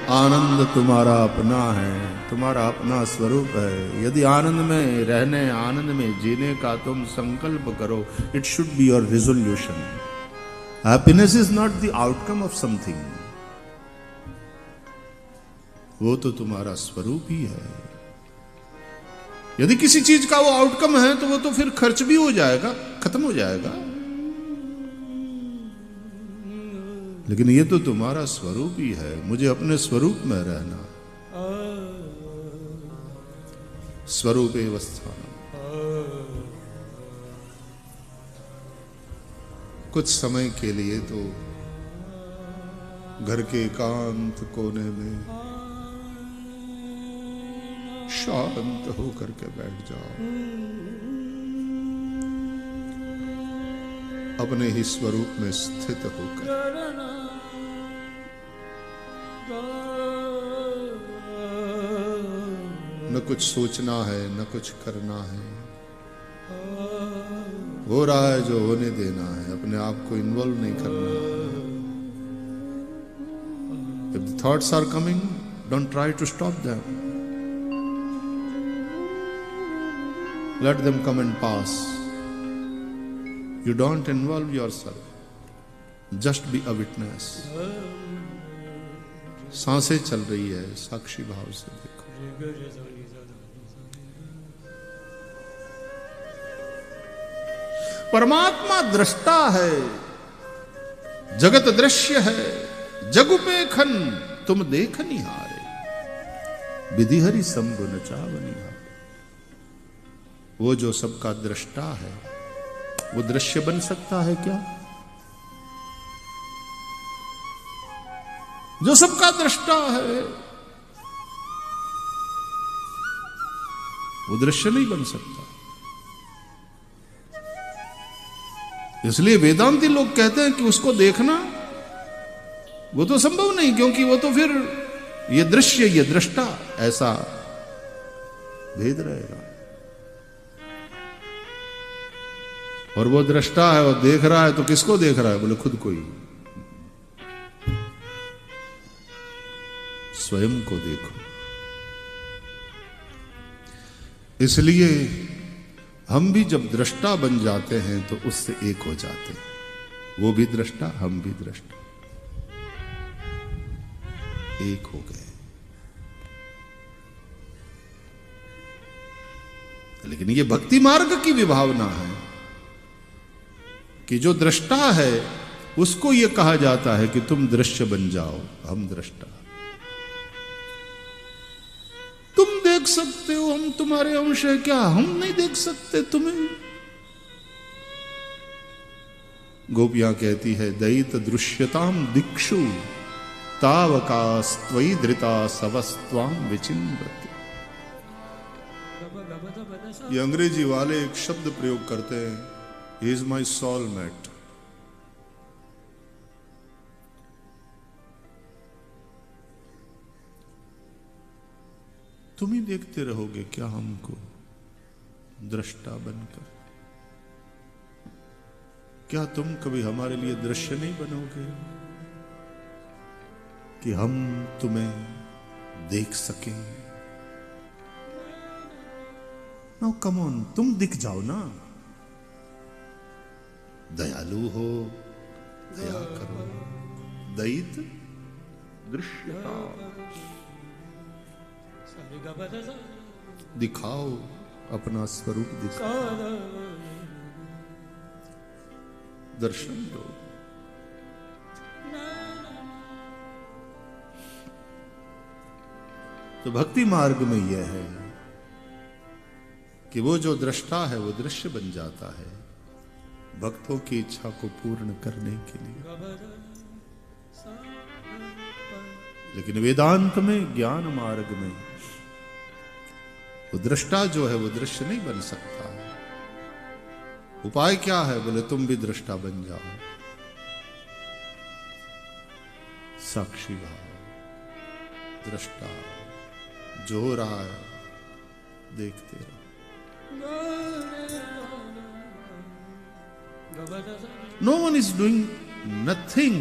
आनंद तुम्हारा अपना है, तुम्हारा अपना स्वरूप है। यदि आनंद में रहने, आनंद में जीने का तुम संकल्प करो, it should be your resolution. Happiness is not the outcome of something, वो तो तुम्हारा स्वरूप ही है। यदि किसी चीज का वो आउटकम है तो वो तो फिर खर्च भी हो जाएगा, खत्म हो जाएगा। लेकिन ये तो तुम्हारा स्वरूप ही है। मुझे अपने स्वरूप में रहना, स्वरूप अवस्थान। कुछ समय के लिए तो घर के एकांत कोने में शांत होकर के बैठ जाओ, अपने ही स्वरूप में स्थित होकर। न कुछ सोचना है, न कुछ करना है, हो रहा है जो होने देना है, अपने आप को इन्वॉल्व नहीं करना। If the thoughts are coming, don't try to stop them. Let them come and pass. You don't involve yourself. Just be a witness. सांसें चल रही है, साक्षी भाव से देखो। परमात्मा दृष्टा है, जगत दृश्य है, जग उपेखन तुम देख निहारे, विधि हरि शंभु नचा बनिहारे। वो जो सबका दृष्टा है, वो दृश्य बन सकता है क्या? जो सबका दृष्टा है वो दृश्य नहीं बन सकता। इसलिए वेदांती लोग कहते हैं कि उसको देखना वो तो संभव नहीं, क्योंकि वो तो फिर ये दृश्य ये दृष्टा ऐसा भेद रहेगा। और वो दृष्टा है और देख रहा है, तो किसको देख रहा है? बोले खुद को ही, स्वयं को देखो। इसलिए हम भी जब दृष्टा बन जाते हैं तो उससे एक हो जाते हैं। वो भी दृष्टा, हम भी दृष्टा, एक हो गए। लेकिन ये भक्ति मार्ग की विभावना है कि जो दृष्टा है उसको ये कहा जाता है कि तुम दृश्य बन जाओ, हम दृष्टा। तुम देख सकते हो, हम तुम्हारे अंश है क्या? हम नहीं देख सकते तुम्हें। गोपियां कहती है, दयित दृश्यताम दिक्षु तावकास्त्वयि धृता सवस्त्वाम विचिन्वति। ये अंग्रेजी वाले एक शब्द प्रयोग करते हैं, ही इज माई सोलमेट। तुम ही देखते रहोगे क्या हमको दृष्टा बनकर? क्या तुम कभी हमारे लिए दृश्य नहीं बनोगे कि हम तुम्हें देख सकें? नाउ कम ऑन, तुम दिख जाओ ना। दयालु हो, दया करो। दयित दृश्यता, दिखाओ अपना स्वरूप, दिखाओ, दर्शन दो। तो भक्ति मार्ग में यह है कि वो जो दृष्टा है वो दृश्य बन जाता है भक्तों की इच्छा को पूर्ण करने के लिए। लेकिन वेदांत में, ज्ञान मार्ग में वो दृष्टा जो है वो दृश्य नहीं बन सकता। उपाय क्या है? बोले तुम भी दृष्टा बन जाओ। साक्षी भाव, दृष्टा, जो हो रहा है देखते रहो। No one is doing nothing,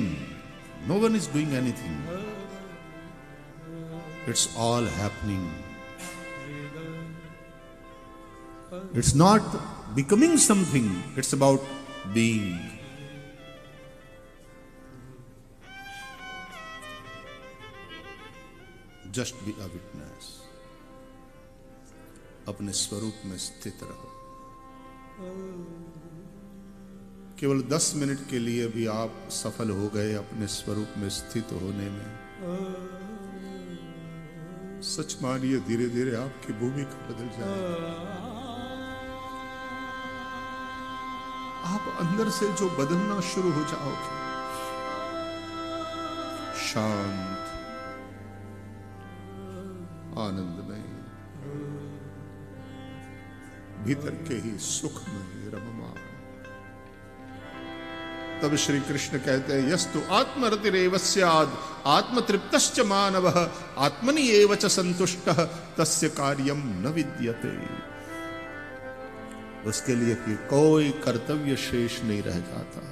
no one is doing anything. It's all happening. It's not becoming something, it's about being. Just be a witness. अपने स्वरूप में स्थित रहो। केवल 10 मिनट के लिए भी आप सफल हो गए अपने स्वरूप में स्थित होने में, सच मानिए धीरे धीरे आपकी भूमिका बदल जाएगी। आप अंदर से जो बदलना शुरू हो जाओगे, शांत, आनंदमय, भीतर के ही सुख में रममान। तब श्री कृष्ण कहते हैं, यस्तु आत्मरतिरेव स्याद् आत्मतृप्तश्च मानवः आत्मनि एव च संतुष्टः तस्य कार्यम न विद्यते। उसके लिए कोई कर्तव्य शेष नहीं रह जाता।